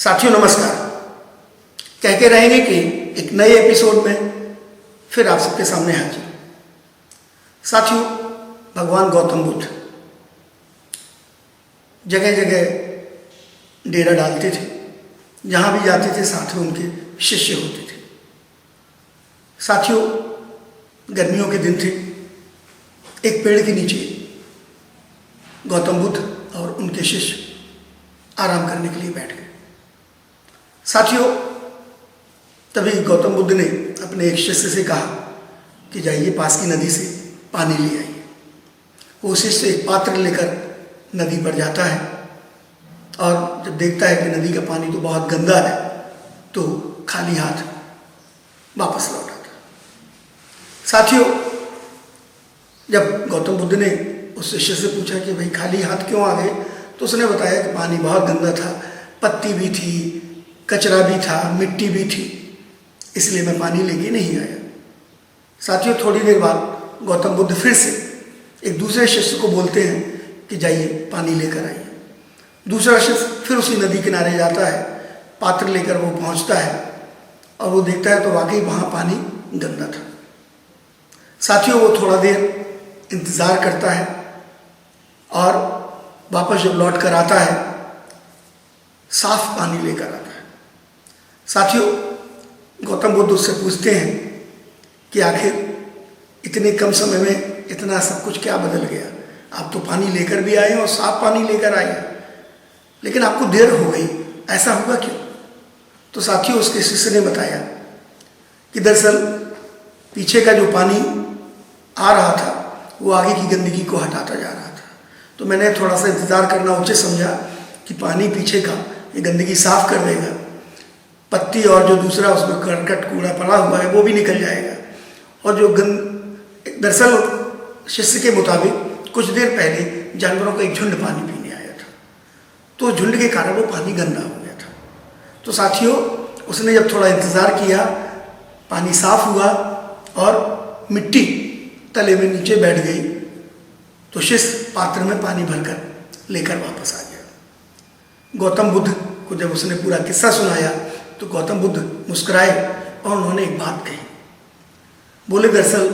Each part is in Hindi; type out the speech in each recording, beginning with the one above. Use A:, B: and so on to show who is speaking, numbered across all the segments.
A: साथियों नमस्कार। कहते रहेंगे कि एक नए एपिसोड में फिर आप सबके सामने हाजिर। साथियों, भगवान गौतम बुद्ध जगह जगह डेरा डालते थे, जहाँ भी जाते थे साथ में उनके शिष्य होते थे। साथियों, गर्मियों के दिन थे। एक पेड़ के नीचे गौतम बुद्ध और उनके शिष्य आराम करने के लिए बैठ गए। साथियों, तभी गौतम बुद्ध ने अपने एक शिष्य से कहा कि जाइए पास की नदी से पानी ले आइए। वो शिष्य एक पात्र लेकर नदी पर जाता है और जब देखता है कि नदी का पानी तो बहुत गंदा है तो खाली हाथ वापस लौट आता है। साथियों, जब गौतम बुद्ध ने उस शिष्य से पूछा कि भाई खाली हाथ क्यों आ गए, तो उसने बताया कि पानी बहुत गंदा था, पत्ती भी थी, कचरा भी था, मिट्टी भी थी, इसलिए मैं पानी लेके नहीं आया। साथियों, थोड़ी देर बाद गौतम बुद्ध फिर से एक दूसरे शिष्य को बोलते हैं कि जाइए पानी लेकर आइए। दूसरा शिष्य फिर उसी नदी किनारे जाता है, पात्र लेकर वो पहुंचता है और वो देखता है तो वाकई वहाँ पानी गंदा था। साथियों, वो थोड़ा देर इंतज़ार करता है और वापस जब लौट कर आता है साफ पानी लेकर आता है। साथियों, गौतम बुद्ध उससे पूछते हैं कि आखिर इतने कम समय में इतना सब कुछ क्या बदल गया? आप तो पानी लेकर भी आए और साफ पानी लेकर आए, लेकिन आपको देर हो गई, ऐसा होगा क्यों? तो साथियों, उसके शिष्य ने बताया कि दरअसल पीछे का जो पानी आ रहा था वो आगे की गंदगी को हटाता जा रहा था, तो मैंने थोड़ा सा इंतज़ार करना उचित समझा कि पानी पीछे का ये गंदगी साफ कर देगा, पत्ती और जो दूसरा उसमें करकट कूड़ा पड़ा हुआ है वो भी निकल जाएगा। और जो दरअसल शिष्य के मुताबिक कुछ देर पहले जानवरों का एक झुंड पानी पीने आया था, तो झुंड के कारण वो पानी गंदा हो गया था। तो साथियों, उसने जब थोड़ा इंतज़ार किया, पानी साफ हुआ और मिट्टी तले में नीचे बैठ गई, तो शिष्य पात्र में पानी भरकर लेकर वापस आ गया। गौतम बुद्ध को जब उसने पूरा किस्सा सुनाया तो गौतम बुद्ध मुस्कुराए और उन्होंने एक बात कही। बोले, दरअसल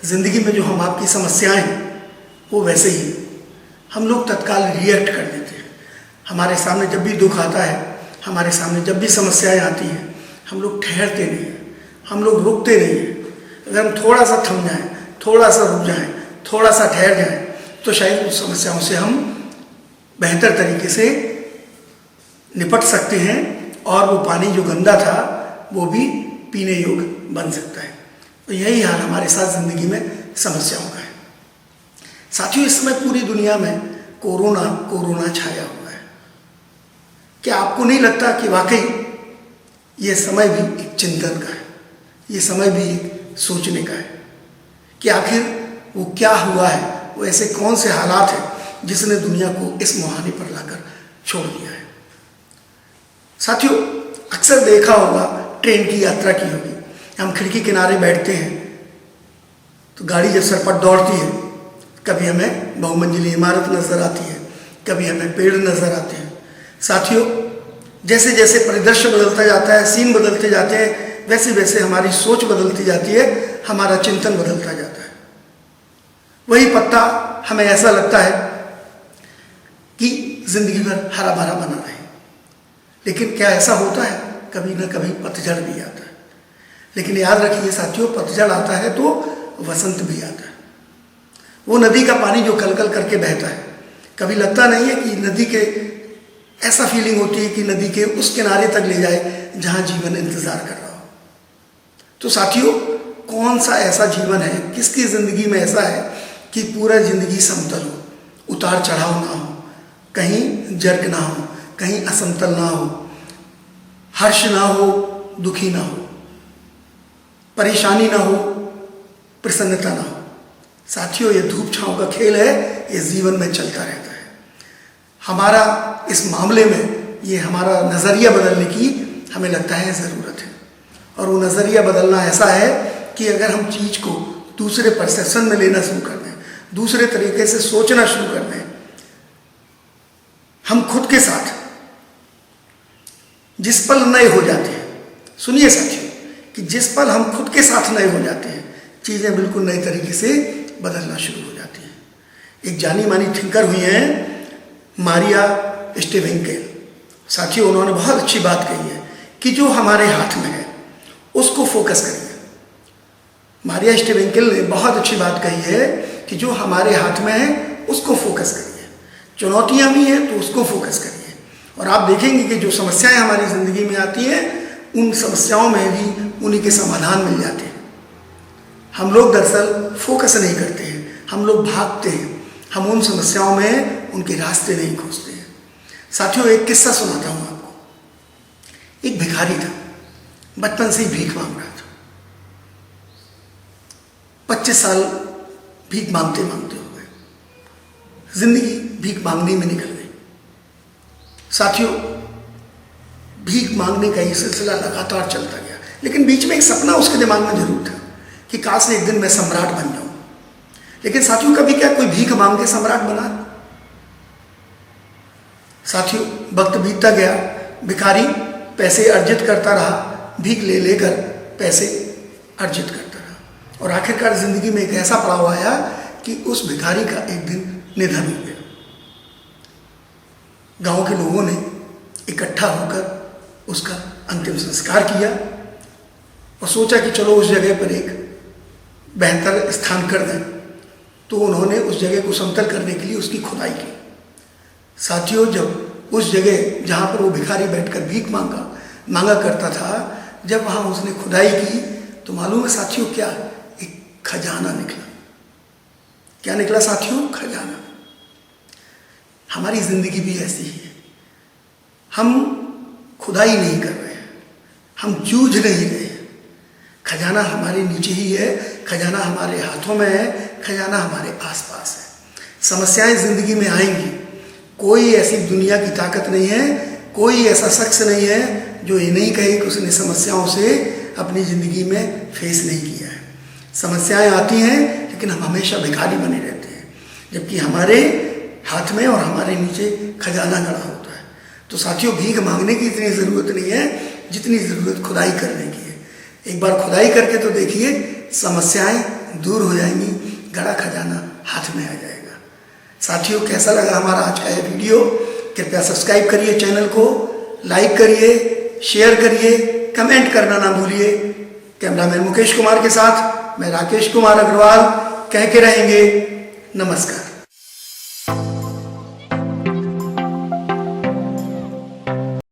A: ज़िंदगी में जो हम आपकी समस्याएं हैं वो वैसे ही हम लोग तत्काल रिएक्ट कर देते हैं। हमारे सामने जब भी दुख आता है, हमारे सामने जब भी समस्याएं आती हैं, हम लोग ठहरते नहीं हैं, हम लोग रुकते नहीं हैं। अगर हम थोड़ा सा थम जाएं, थोड़ा सा रुक जाएं, थोड़ा सा ठहर जाएं, तो शायद उस समस्याओं से हम बेहतर तरीके से निपट सकते हैं और वो पानी जो गंदा था वो भी पीने योग्य बन सकता है। तो यही हाल हमारे साथ ज़िंदगी में समस्याओं का है। साथियों, इस समय पूरी दुनिया में कोरोना छाया हुआ है। क्या आपको नहीं लगता कि वाकई ये समय भी एक चिंतन का है, ये समय भी एक सोचने का है कि आखिर वो क्या हुआ है, वो ऐसे कौन से हालात हैं जिसने दुनिया को इस मुहाने पर लाकर छोड़ दिया है। साथियों, अक्सर देखा होगा, ट्रेन की यात्रा की होगी, हम खिड़की किनारे बैठते हैं तो गाड़ी जब सरपट दौड़ती है, कभी हमें बहुमंजिली इमारत नज़र आती है, कभी हमें पेड़ नज़र आते हैं। साथियों, जैसे जैसे परिदृश्य बदलता जाता है, सीन बदलते जाते हैं, वैसे वैसे हमारी सोच बदलती जाती है, हमारा चिंतन बदलता जाता है। वही पत्ता हमें ऐसा लगता है कि जिंदगी भर हरा भरा बना रहे, लेकिन क्या ऐसा होता है? कभी ना कभी पतझड़ भी आता है। लेकिन याद रखिए साथियों, पतझड़ आता है तो वसंत भी आता है। वो नदी का पानी जो कल कल करके बहता है, कभी लगता नहीं है कि नदी के ऐसा फीलिंग होती है कि नदी के उस किनारे तक ले जाए जहाँ जीवन इंतज़ार कर रहा हो। तो साथियों, कौन सा ऐसा जीवन है, किसकी ज़िंदगी में ऐसा है कि पूरा ज़िंदगी समतल हो, उतार चढ़ाव ना हो, कहीं जर्क ना हो, कहीं असमतल ना हो, हर्ष ना हो, दुखी ना हो, परेशानी ना हो, प्रसन्नता ना हो। साथियों, ये धूप छांव का खेल है, ये जीवन में चलता रहता है। हमारा इस मामले में ये हमारा नज़रिया बदलने की हमें लगता है ज़रूरत है। और वो नज़रिया बदलना ऐसा है कि अगर हम चीज़ को दूसरे परसेप्शन में लेना शुरू कर दें, दूसरे तरीके से सोचना शुरू कर दें, हम खुद के साथ जिस पल नए हो जाते हैं, सुनिए साथियों, कि जिस पल हम खुद के साथ नए हो जाते हैं, चीज़ें बिल्कुल नए तरीके से बदलना शुरू हो जाती हैं। एक जानी मानी थिंकर हुई हैं मारिया स्टीवेंकेल। साथियों, उन्होंने बहुत अच्छी बात कही है कि जो हमारे हाथ में है उसको फोकस करिए। मारिया स्टीवेंकेल ने बहुत अच्छी बात कही है कि जो हमारे हाथ में है उसको फोकस करिए। चुनौतियाँ भी हैं तो उसको फोकस करिए, और आप देखेंगे कि जो समस्याएं हमारी ज़िंदगी में आती हैं उन समस्याओं में भी उन्हीं के समाधान मिल जाते हैं। हम लोग दरअसल फोकस नहीं करते हैं, हम लोग भागते हैं, हम उन समस्याओं में उनके रास्ते नहीं खोजते हैं। साथियों, एक किस्सा सुनाता हूँ आपको। एक भिखारी था, बचपन से ही भीख मांग रहा था। 25 साल भीख मांगते मांगते हो गए, जिंदगी भीख मांगने में निकल गई। साथियों, भीख मांगने का ये सिलसिला लगातार चलता गया, लेकिन बीच में एक सपना उसके दिमाग में जरूर था कि काश एक दिन मैं सम्राट बन जाऊं। लेकिन साथियों, कभी क्या कोई भीख मांग के सम्राट बना? साथियों, वक्त बीतता गया, भिखारी पैसे अर्जित करता रहा, भीख ले लेकर पैसे अर्जित करता रहा, और आखिरकार जिंदगी में एक ऐसा पड़ाव आया कि उस भिखारी का एक दिन निधन हो गया। गांव के लोगों ने इकट्ठा होकर उसका अंतिम संस्कार किया और सोचा कि चलो उस जगह पर एक बेहतर स्थान कर दें। तो उन्होंने उस जगह को समतल करने के लिए उसकी खुदाई की। साथियों, जब उस जगह जहाँ पर वो भिखारी बैठकर भीख मांगा करता था, जब वहाँ उसने खुदाई की तो मालूम है साथियों क्या? एक खजाना निकला। क्या निकला साथियों? खजाना। हमारी जिंदगी भी ऐसी ही है। हम खुदाई नहीं कर रहे हैं, हम जूझ नहीं रहे हैं। खजाना हमारे नीचे ही है, खजाना हमारे हाथों में है, खजाना हमारे आसपास है। समस्याएं जिंदगी में आएंगी, कोई ऐसी दुनिया की ताकत नहीं है, कोई ऐसा शख्स नहीं है जो ये नहीं कहे कि उसने समस्याओं से अपनी ज़िंदगी में फेस नहीं किया है। समस्याएं आती हैं, लेकिन हम हमेशा भिखारी बने रहते हैं, जबकि हमारे हाथ में और हमारे नीचे खजाना गड़ा होता है। तो साथियों, भीख मांगने की इतनी ज़रूरत नहीं है जितनी ज़रूरत खुदाई करने की है। एक बार खुदाई करके तो देखिए, समस्याएं दूर हो जाएंगी, गड़ा खजाना हाथ में आ जाएगा। साथियों, कैसा लगा हमारा आज का यह वीडियो? कृपया सब्सक्राइब करिए चैनल को, लाइक करिए, शेयर करिए, कमेंट करना ना भूलिए। कैमरामैन मुकेश कुमार के साथ मैं राकेश कुमार अग्रवाल कह के रहेंगे नमस्कार।